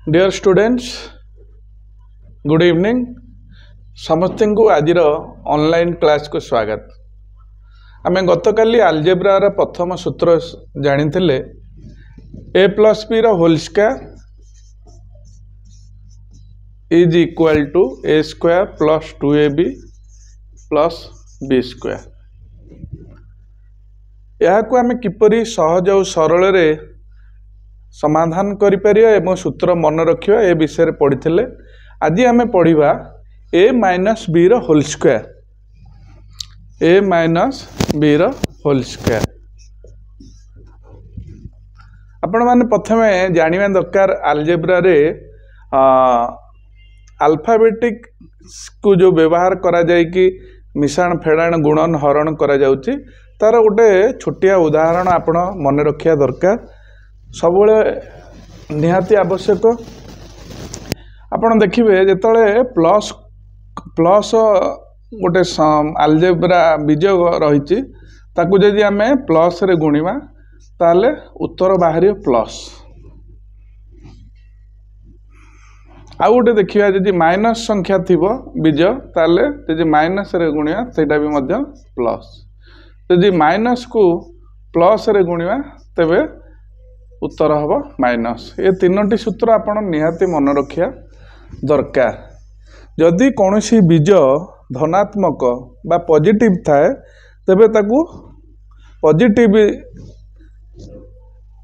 Dear students good evening समस्त को आज ऑनलाइन क्लास को स्वागत। आम गतकाली आलजेब्रार प्रथम सूत्र जानी A plus B whole square is equal to A square plus 2ab plus B square. यह आम किपरि सहज और सरल रे समाधान करें सूत्र मन रखा ए विषय पढ़ी थे। आज आम पढ़ा ए माइनस बी होल स्क्वायर ए माइनस बी होल स्क्वायर। आपण मैंने प्रथम जाना दरकार आलजेब्रा रे अल्फाबेटिक को जो व्यवहार करा जाए कि मिश्रण फेड़ाण गुणन हरण करा जाउची तार गोटे छोटिया उदाहरण आपण मन रखा दरकार सब निहाती आवश्यक। आपड़ देखिए जिते प्लस प्लस गोटे आलजेब्रा बीज रही जदि आम प्लस रे गुणिबा ताले उत्तर बाहर प्लस। आउ गोटे देखिए जदि माइनस संख्या थी बीज ताले जदि माइनस रे गुणिबा सेटा भी मध्य प्लस। जदि माइनस को प्लस रे गुणिबा तेबे उत्तर हम माइनस। ये तीनोटी सूत्र आपण निहाती मन रखिया दरकार। जदि कौन सी बीज धनात्मक बा पॉजिटिव थाए तेबे ताकू पॉजिटिव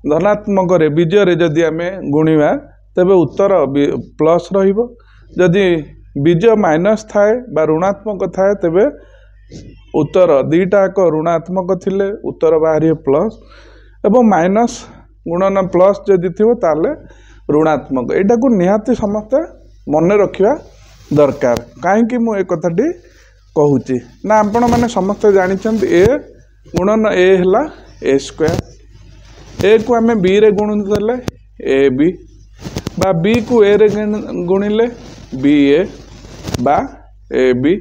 धनात्मक रे बीज रे जदि आमे गुणिबा तेबे उत्तर प्लस रहिबो। जदि बीज माइनस थाए बा ऋणात्मक थाए तेबे उत्तर दीटा को ऋणात्मक थिले उत्तर बाहरी प्लस एवं माइनस गुणन प्लस जदि थी ताले ऋणात्मक। यहाँ को निहाती समस्ते मन रखा दरकार। कहीं मुझे कथाटी कहूँ ना आपण मैंने समस्ते जानते ए गुणन ए है ए स्क्वायर ए को आम बी रे गुणुले ए बी बा बी को ए रे गुणिले बी ए बा ए बी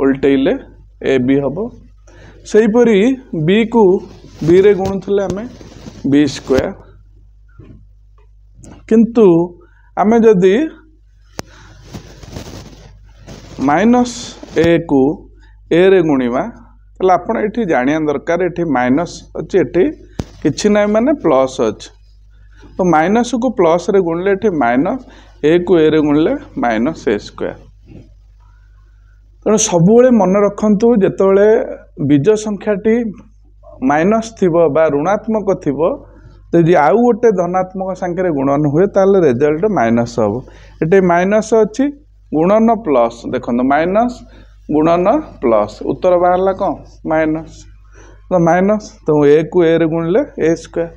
उल्टेले ए बी हम। सेहीपरी बी को बी रे गुणुले आम बी स्क्वायर किंतु आमे जदि माइनस ए को ए रे गुणिबा तले आपण एठी जानिया दरकार एठी माइनस अछि एठी किछि नै माने प्लस अछि। तो माइनस को प्लस रे गुणले एठी माइनस ए को ए रे गुणले माइनस ए स्क्वायर। तेणु सबुले मन रखंतु जेतबेले बीज संख्याटी माइनस थिबो बा ऋणात्मक थिबो यदि आउ गोटे धनात्मक संख्या गुणन हुए ताले रिजल्ट माइनस हम। ये माइनस अच्छी गुणन प्लस देखो माइनस गुणन प्लस उत्तर बाहर कौन माइनस तो माइनस तो ए को ए रे गुणले ए स्क्वायर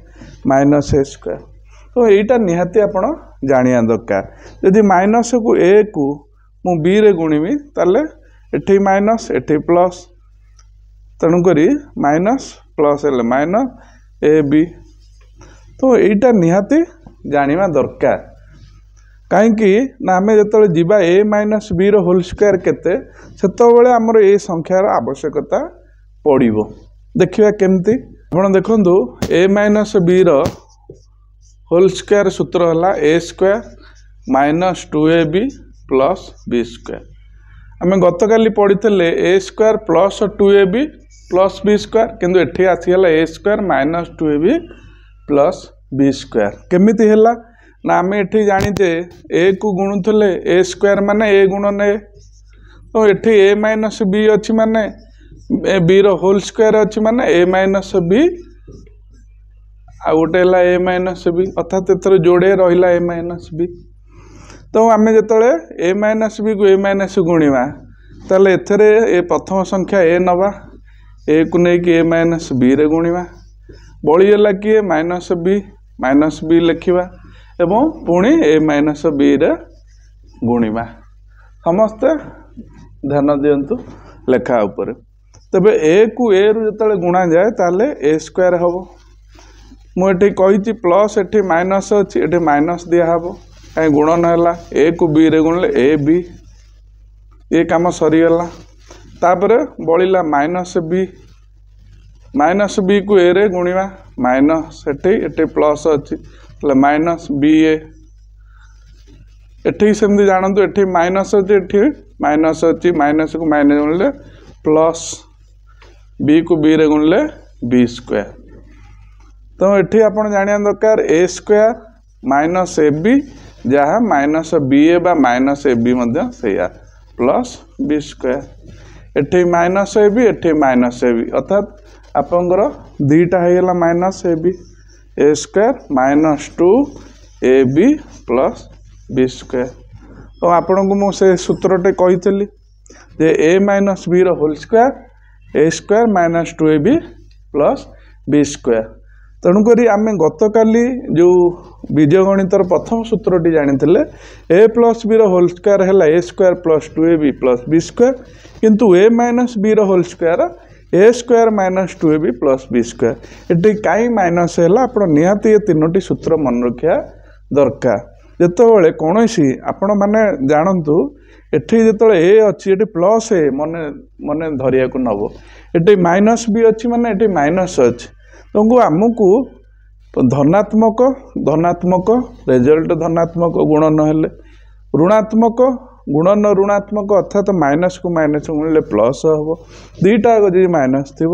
माइनस ए स्क्वायर। तो यहीटा निहाती आपण जानिया दरकार। यदि माइनस को ए को मु बी रे गुणिबी ताले एठी माइनस एठी प्लस तेणुकरी माइनस प्लस हेले माइनस ए बी। तो यहीटा निहाती जानिबा दरकार कहीं ना आम जो जीवा ए माइनस बी होल स्क्वायर केते सेतबेले आमर ए संख्यार आवश्यकता पड़िबो। देखिबा केमती आपण देखंतु A minus B whole square सूत्र हला A square minus 2ab plus B square. आम गतकाली पढ़ी A square plus 2ab plus B square किंतु एठी आसीगला A square minus 2ab plus B square. केमिति हैला ना आम एठी जानिचे ए को गुणुले ए स्क्वायर माने ए गुणन ए तो एठी ए माइनस बी अच्छी माने ए बी होल स्क्वायर अच्छी माने ए माइनस बी आ गोटे है ए माइनस बी अर्थात एथर जोड़े रहिला ए माइनस बी। तो आम जो ए माइनस बी को ए माइनस गुणिबा ताले एथरे ए प्रथम संख्या ए नवा ए को लेकिन ए माइनस बी रे गुणिबा बड़ीगला किए माइनस बी लिखा एवं पुणी ए माइनस बी रे गुणिबा। समस्ते ध्यान दियंतु लेखा उपर। तबे ए को ए रु जतले गुणा जाए ताले ए स्क्वायर हम। मुझे कही प्लस एठी माइनस अच्छी एठी माइनस दिया हम कहीं गुणन है ए को बी रे गुणले ए बी ये काम सरीगला। तापर बड़ीला माइनस बी को ए रे गुणिबा माइनस एटी प्लस अच्छी माइनस बी ए एठी सेमती जानतु एठी माइनस अछि एठी माइनस अछि माइनस को माइनस गुणले प्लस बी को बी रे गुणले बी स्क्वायर तो एठी आपण जानिया दरकार A square minus A B जहाँ माइनस बी ए बा माइनस ए बी मध्य सेया प्लस बी स्क्वायर एठी माइनस ए बी एठी माइनस ए बी अर्थात आपंकर दीटा होगा minus A B A square minus 2 A B plus B square तो आपण को मुझे सूत्रटे कही जे A minus B whole square A square minus 2 A B plus B square तेणुक आम गत काली जो बीजगणितर प्रथम सूत्रटी जानी A plus B whole square है A square plus 2 A B plus B square किंतु A minus B whole square A square minus 2 A B plus B square ये कहीं माइनस है आप निहाती ये तीनोटी सूत्र मन रखा दरकार जितेबाला कौन आपण मैंने जानतु एठी जिते ए अच्छी ये प्लस ए मन मन धरिया को नब ये माइनस बी अच्छी माने ये माइनस अच्छी तुमको आमको धनात्मक धनात्मक रिजल्ट धनात्मक गुणन हेले ऋणात्मक गुणन ऋणात्मक अर्थात माइनस को माइनस गुणले प्लस हम दीटा जी माइनस थी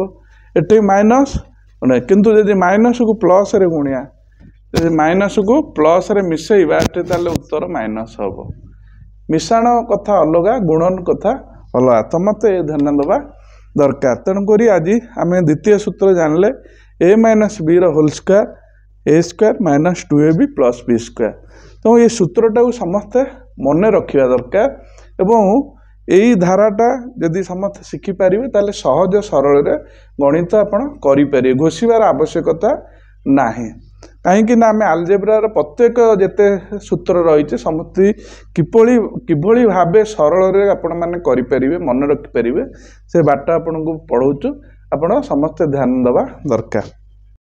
ये माइनस किंतु जब माइनस को प्लस रे गुणिया माइनस को प्लस रे मिसेइबा ताले उत्तर माइनस हम मिश्रण कथा अलग गुणन कथा अलग तो मत ध्यान दबा दरकार तेणुक आज आम द्वितीय सूत्र जानले A minus B whole square A square minus 2 A B plus B square तो ये सूत्रटा को समस्ते मन रखा दरकार एवं यही धाराटा जदि समस्त शिखिपारे ताले सहज सरल गणित आपड़ करें घोषार आवश्यकता ना कहीं आम आलजेब्रार प्रत्येक जिते सूत्र रही समस्त किभली भाव सरल आपण मैंने करें मन रखिपारे से बाट आपन को पढ़ाऊँ आपण समस्ते ध्यान देवा दरकार।